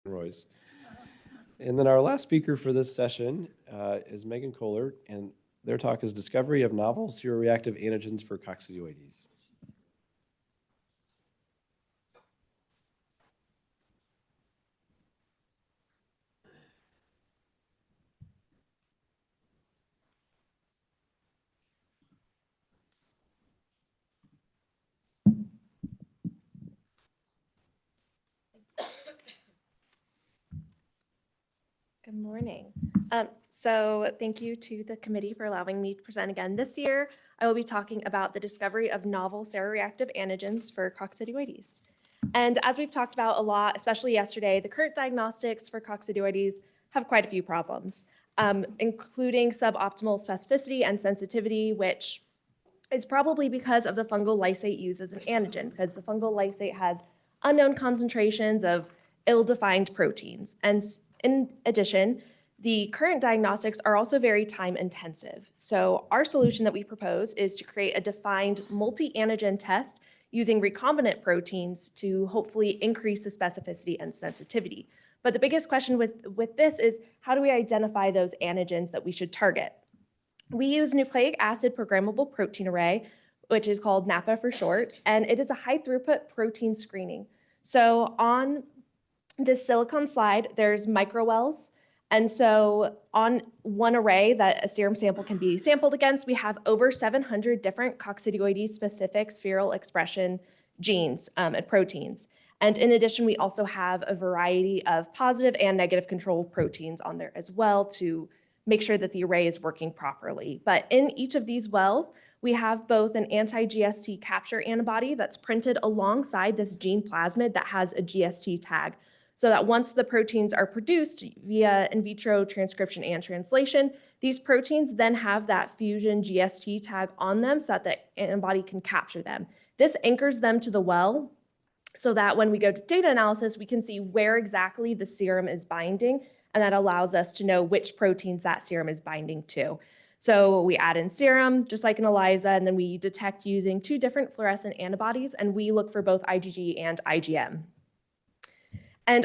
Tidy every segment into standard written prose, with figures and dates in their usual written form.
Royce. And then our last speaker for this session is Megan Koehler, and their talk is Discovery of Novel Seroreactive Antigens for Coccidioides. Good morning. So thank you to the committee for allowing me to present again this year. I will be talking about the discovery of novel seroreactive antigens for coccidioides. And as we've talked about a lot, especially yesterday, the current diagnostics for coccidioides have quite a few problems, including suboptimal specificity and sensitivity, which is probably because of the fungal lysate used as an antigen, because the fungal lysate has unknown concentrations of ill-defined proteins. And in addition, the current diagnostics are also very time intensive. So our solution that we propose is to create a defined multi-antigen test using recombinant proteins to hopefully increase the specificity and sensitivity. But the biggest question with this is, how do we identify those antigens that we should target? We use nucleic acid programmable protein array, which is called NAPA for short, and it is a high throughput protein screening. So on this silicon slide, there's microwells. And so on one array that a serum sample can be sampled against, we have over 700 different coccidioides specific spheral expression genes and proteins. And in addition, we also have a variety of positive and negative control proteins on there as well to make sure that the array is working properly. But in each of these wells, we have both an anti-GST capture antibody that's printed alongside this gene plasmid that has a GST tag, so that once the proteins are produced via in vitro transcription and translation, these proteins then have that fusion GST tag on them so that the antibody can capture them. This anchors them to the well so that when we go to data analysis, we can see where exactly the serum is binding, and that allows us to know which proteins that serum is binding to. So we add in serum, just like in ELISA, and then we detect using two different fluorescent antibodies, and we look for both IgG and IgM. And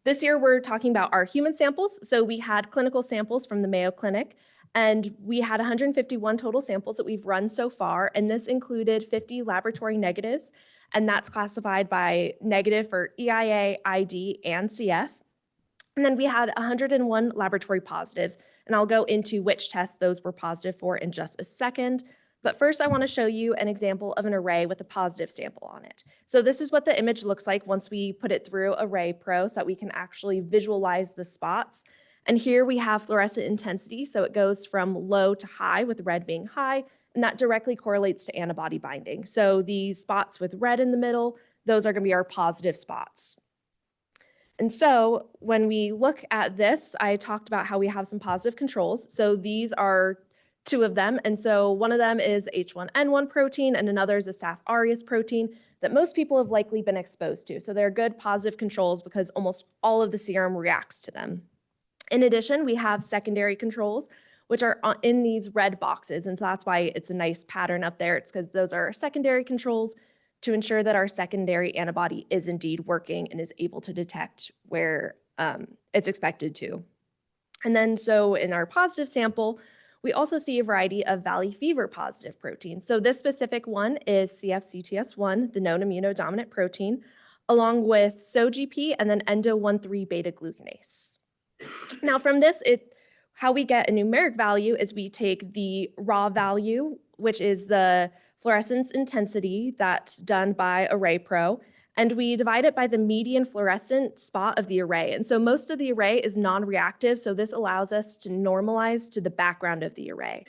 this year, we're talking about our human samples. So we had clinical samples from the Mayo Clinic, and we had 151 total samples that we've run so far, and this included 50 laboratory negatives, and that's classified by negative for EIA, ID, and CF. And then we had 101 laboratory positives, and I'll go into which tests those were positive for in just a second. But first, I want to show you an example of an array with a positive sample on it. So this is what the image looks like once we put it through Array Pro so that we can actually visualize the spots. And here we have fluorescent intensity, so it goes from low to high, with red being high, and that directly correlates to antibody binding. So these spots with red in the middle, those are going to be our positive spots. And so when we look at this, I talked about how we have some positive controls. So these are two of them. And so one of them is H1N1 protein, and another is a Staph aureus protein that most people have likely been exposed to. So they're good positive controls because almost all of the serum reacts to them. In addition, we have secondary controls, which are in these red boxes. And so that's why it's a nice pattern up there. It's because those are our secondary controls to ensure that our secondary antibody is indeed working and is able to detect where it's expected to. And then so in our positive sample, we also see a variety of valley fever positive proteins. So this specific one is CFCTS1, the known immunodominant protein, along with SOGP and then endo-1,3 beta glucanase. Now from this, how we get a numeric value is we take the raw value, which is the fluorescence intensity that's done by Array Pro, and we divide it by the median fluorescent spot of the array. And so most of the array is non-reactive, so this allows us to normalize to the background of the array.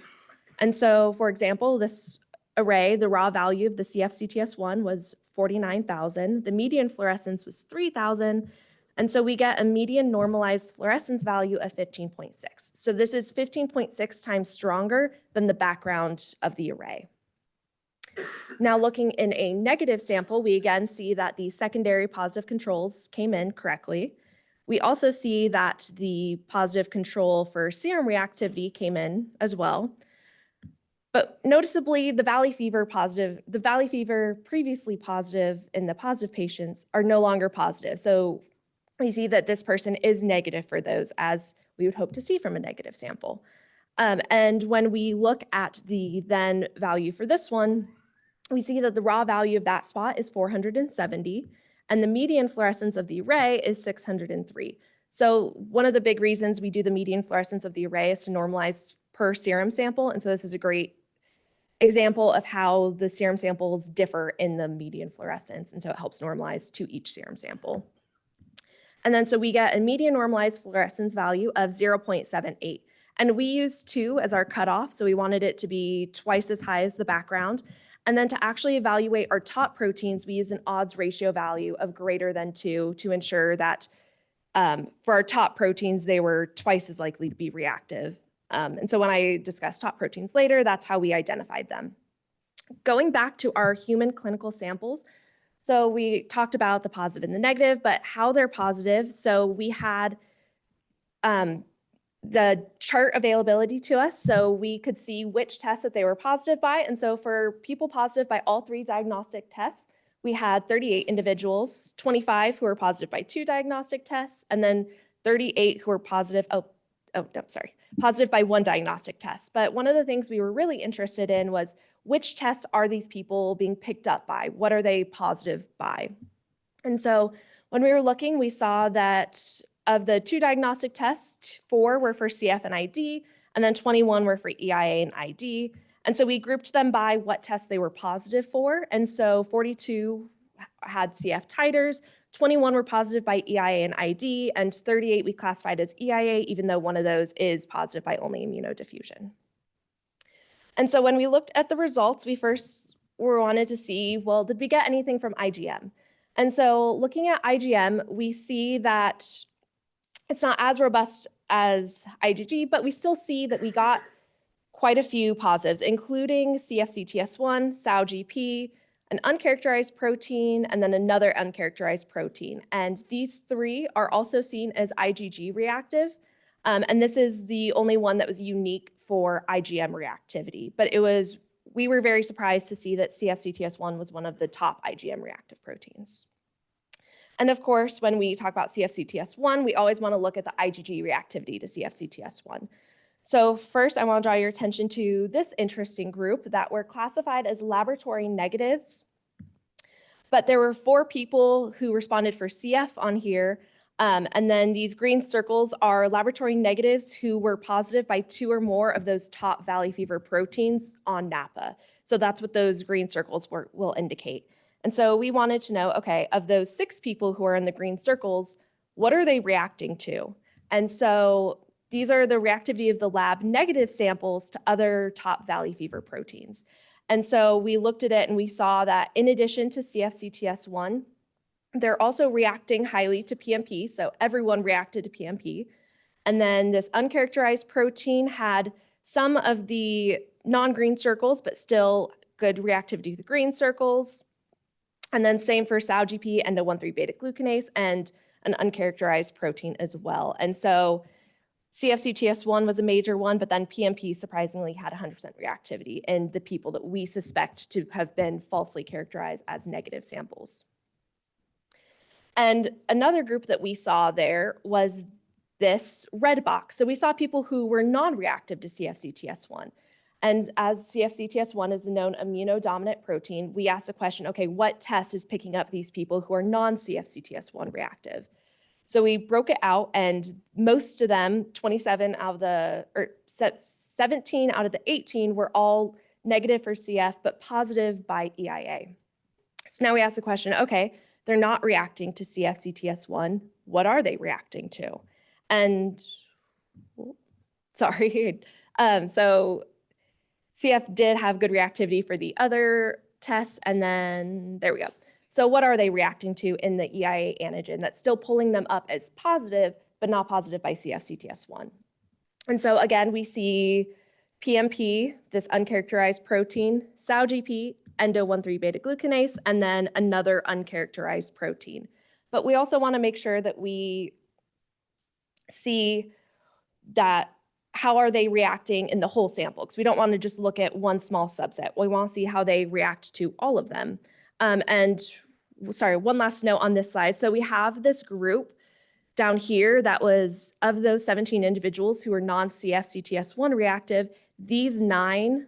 And so, for example, this array, the raw value of the CFCTS1 was 49,000, the median fluorescence was 3,000, and so we get a median normalized fluorescence value of 15.6. So this is 15.6 times stronger than the background of the array. Now looking in a negative sample, we again see that the secondary positive controls came in correctly. We also see that the positive control for serum reactivity came in as well. But noticeably, the valley fever previously positive in the positive patients are no longer positive. So we see that this person is negative for those, as we would hope to see from a negative sample. And when we look at the then value for this one, we see that the raw value of that spot is 470, and the median fluorescence of the array is 603. So one of the big reasons we do the median fluorescence of the array is to normalize per serum sample, and so this is a great example of how the serum samples differ in the median fluorescence, and so it helps normalize to each serum sample. And then so we get a median normalized fluorescence value of 0.78. And we use 2 as our cutoff, so we wanted it to be twice as high as the background. And then to actually evaluate our top proteins, we use an odds ratio value of greater than 2 to ensure that for our top proteins, they were twice as likely to be reactive. And so when I discuss top proteins later, that's how we identified them. Going back to our human clinical samples, so we talked about the positive and the negative, but how they're positive. So we had the chart availability to us, so we could see which tests that they were positive by. And so for people positive by all 3 diagnostic tests, we had 38 individuals, 25 who were positive by 2 diagnostic tests, and then 38 who were positive, positive by 1 diagnostic test. But one of the things we were really interested in was which tests are these people being picked up by? What are they positive by? And so when we were looking, we saw that of the 2 diagnostic tests, 4 were for CF and ID, and then 21 were for EIA and ID. And so we grouped them by what tests they were positive for. And so 42 had CF titers, 21 were positive by EIA and ID, and 38 we classified as EIA, even though one of those is positive by only immunodiffusion. And so when we looked at the results, we first wanted to see, well, did we get anything from IgM? And so looking at IgM, we see that it's not as robust as IgG, but we still see that we got quite a few positives, including CFCTS1, SAU-GP, an uncharacterized protein, and then another uncharacterized protein. And these 3 are also seen as IgG reactive. And this is the only one that was unique for IgM reactivity. But we were very surprised to see that CFCTS1 was one of the top IgM reactive proteins. And of course, when we talk about CFCTS1, we always want to look at the IgG reactivity to CFCTS1. So first, I want to draw your attention to this interesting group that were classified as laboratory negatives. But there were 4 people who responded for CF on here. And then these green circles are laboratory negatives who were positive by 2 or more of those top valley fever proteins on NAPA. So that's what those green circles will indicate. And so we wanted to know, okay, of those 6 people who are in the green circles, what are they reacting to? And so these are the reactivity of the lab negative samples to other top valley fever proteins. And so we looked at it and we saw that in addition to CFCTS1, they're also reacting highly to PMP, so everyone reacted to PMP. And then this uncharacterized protein had some of the non-green circles, but still good reactivity to the green circles. And then same for SAU-GP, endo-1,3 beta-glucanase, and an uncharacterized protein as well. And so CFCTS1 was a major one, but then PMP surprisingly had 100% reactivity in the people that we suspect to have been falsely characterized as negative samples. And another group that we saw there was this red box. So we saw people who were non-reactive to CFCTS1. And as CFCTS1 is a known immunodominant protein, we asked the question, okay, what test is picking up these people who are non-CFCTS1 reactive? So we broke it out, and most of them, 17 out of the 18 were all negative for CF, but positive by EIA. So now we ask the question, okay, they're not reacting to CFCTS1. What are they reacting to? And, sorry, so CF did have good reactivity for the other tests, and then there we go. So what are they reacting to in the EIA antigen that's still pulling them up as positive, but not positive by CFCTS1? And so again, we see PMP, this uncharacterized protein, SAU-GP, endo-1,3 beta-glucanase, and then another uncharacterized protein. But we also want to make sure that we see that how are they reacting in the whole sample, because we don't want to just look at one small subset. We want to see how they react to all of them. And sorry, one last note on this slide. So we have this group Down here, that was of those 17 individuals who were non-CF-CTS1 reactive, these 9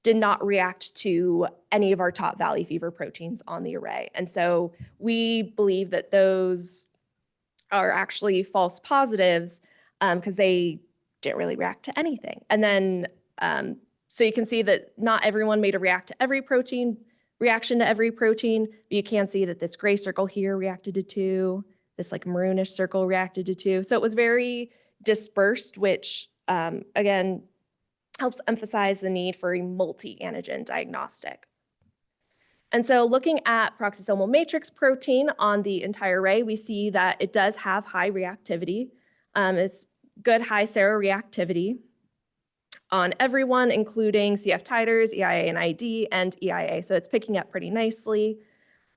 did not react to any of our top valley fever proteins on the array. And so we believe that those are actually false positives because they didn't really react to anything. And then, so you can see that not everyone made a reaction to every protein, but you can see that this gray circle here reacted to 2, this like maroonish circle reacted to 2. So it was very dispersed, which again, helps emphasize the need for a multi-antigen diagnostic. And so looking at peroxisomal matrix protein on the entire array, we see that it does have high reactivity. It's good high seroreactivity on everyone, including CF titers, EIA and ID, and EIA. So it's picking up pretty nicely.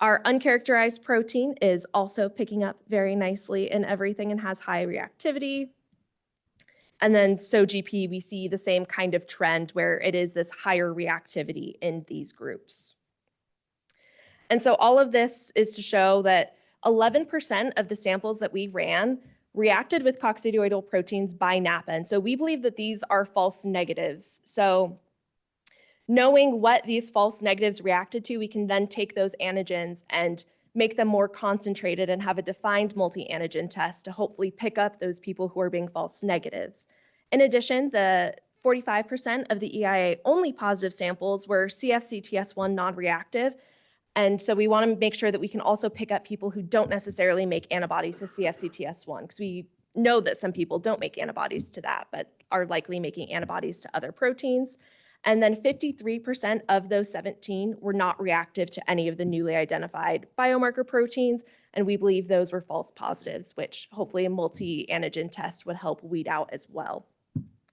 Our uncharacterized protein is also picking up very nicely in everything and has high reactivity. And then SOGP, we see the same kind of trend where it is this higher reactivity in these groups. And so all of this is to show that 11% of the samples that we ran reacted with coccidioidal proteins by NAPA. And so we believe that these are false negatives. So knowing what these false negatives reacted to, we can then take those antigens and make them more concentrated and have a defined multi-antigen test to hopefully pick up those people who are being false negatives. In addition, the 45% of the EIA-only positive samples were CF-CTS1 non-reactive. And so we want to make sure that we can also pick up people who don't necessarily make antibodies to CF-CTS1, because we know that some people don't make antibodies to that, but are likely making antibodies to other proteins. And then 53% of those 17 were not reactive to any of the newly identified biomarker proteins, and we believe those were false positives, which hopefully a multi-antigen test would help weed out as well.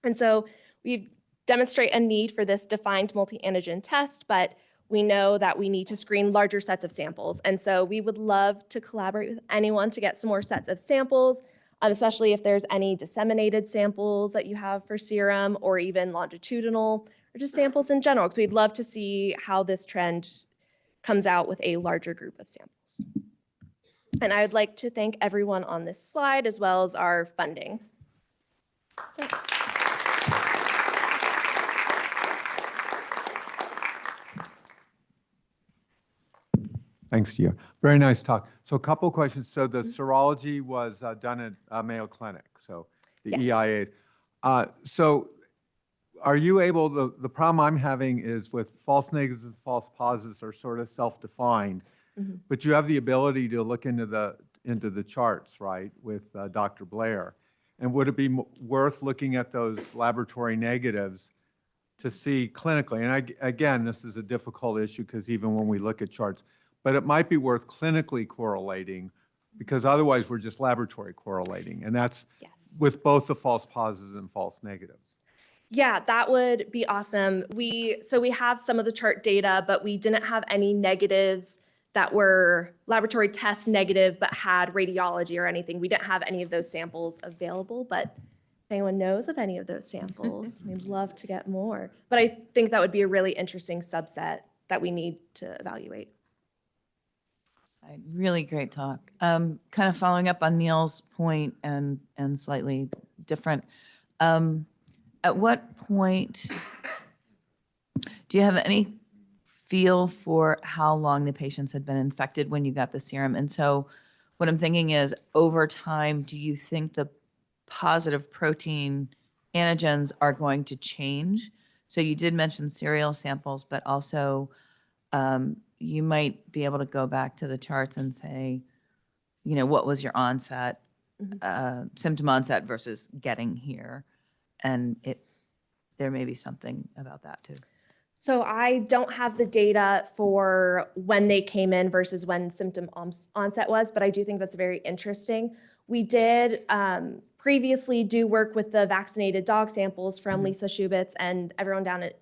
And so we demonstrate a need for this defined multi-antigen test, but we know that we need to screen larger sets of samples. And so we would love to collaborate with anyone to get some more sets of samples, especially if there's any disseminated samples that you have for serum or even longitudinal or just samples in general, because we'd love to see how this trend comes out with a larger group of samples. And I would like to thank everyone on this slide as well as our funding. That's it. Thanks, Gia. Very nice talk. So a couple of questions. So the serology was done at Mayo Clinic, so the Yes. EIAs. So are you able, the problem I'm having is with false negatives and false positives are sort of self-defined, but you have the ability to look into the charts, right, with Dr. Blair. And would it be worth looking at those laboratory negatives to see clinically? And again, this is a difficult issue because even when we look at charts, but it might be worth clinically correlating because otherwise we're just laboratory correlating. And that's with both the false positives and false negatives. Yeah, that would be awesome. So we have some of the chart data, but we didn't have any negatives that were laboratory test negative but had radiology or anything. We didn't have any of those samples available, but if anyone knows of any of those samples, we'd love to get more. But I think that would be a really interesting subset that we need to evaluate. Really great talk. Kind of following up on Neil's point and slightly different. At what point do you have any feel for how long the patients had been infected when you got the serum? And so what I'm thinking is, over time, do you think the positive protein antigens are going to change? So you did mention serial samples, but also you might be able to go back to the charts and say, you know, what was your onset, symptom onset versus getting here? And there may be something about that too. So I don't have the data for when they came in versus when symptom onset was, but I do think that's very interesting. We did previously do work with the vaccinated dog samples from Lisa Schubitz and everyone down at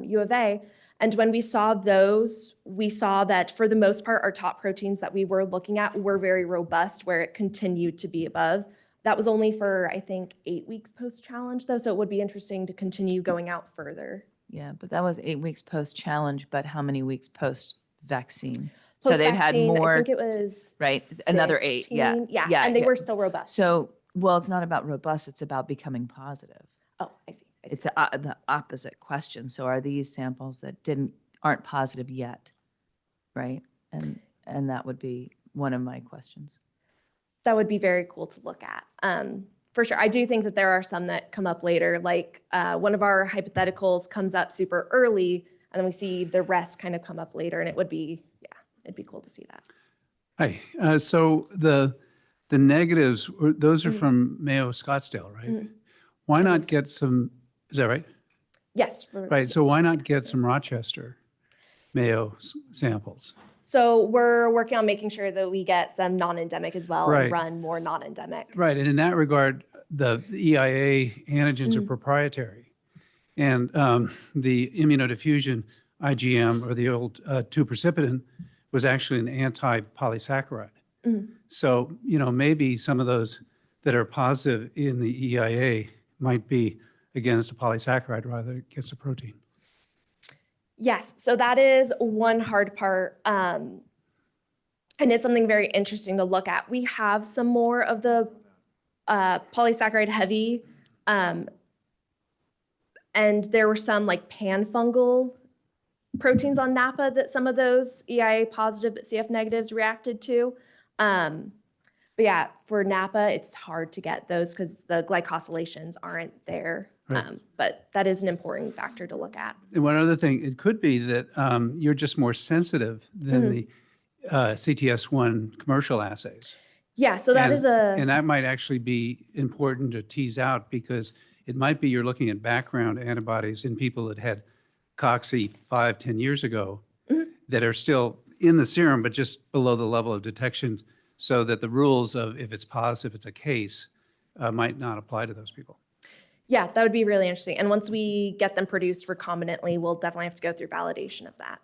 U of A. And when we saw those, we saw that for the most part, our top proteins that we were looking at were very robust, where it continued to be above. That was only for, I think, 8 weeks post-challenge, though, so it would be interesting to continue going out further. Yeah, but that was 8 weeks post-challenge, but how many weeks post-vaccine? So they've had Post-vaccine, more, I think it was right? Another 8, yeah. 16. Yeah, Yeah, and they yeah. were still robust. So, well, it's not about robust, it's about becoming positive. Oh, I see. I see. It's the opposite question. So are these samples that aren't positive yet, right? And that would be one of my questions. That would be very cool to look at. For sure. I do think that there are some that come up later, like one of our hypotheticals comes up super early, and then we see the rest kind of come up later, and it would be, yeah, it'd be cool to see that. Hi. So the negatives, those are Mhm. from Mayo Scottsdale, right? Mhm. Why I not believe so. get some, is that right? Yes. Right. So yes. why not get some Rochester Mayo samples? So we're working on making sure that we get some non-endemic as well and Right. run more non-endemic. Right. And in that regard, the EIA antigens are proprietary. And the immunodiffusion IgM, or the old 2-precipitin, was actually an anti-polysaccharide. Mhm. So, maybe some of those that are positive in the EIA might be against a polysaccharide rather than against a protein. Yes, so that is one hard part. And it's something very interesting to look at. We have some more of the polysaccharide heavy, and there were some like pan-fungal proteins on NAPA that some of those EIA positive but CF negatives reacted to. But yeah, for NAPA, it's hard to get those because the glycosylations aren't there. Right. But that is an important factor to look at. And one other thing, it could be that you're just more sensitive than the CTS1 commercial assays. Yeah, so that is And that might actually be important to tease out, because it might be you're looking at background antibodies in people that had Cocci 5-10 years ago that are still in the serum, but just below the level of detection, so that the rules of if it's positive, it's a case, might not apply to those people. Yeah, that would be really interesting. And once we get them produced recombinantly, we'll definitely have to go through validation of that.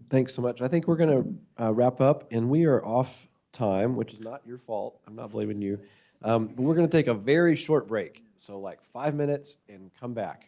Thanks so much. I think we're going to wrap up, and we are off time, which is not your fault. I'm not blaming you. But we're going to take a very short break. So like 5 minutes and come back.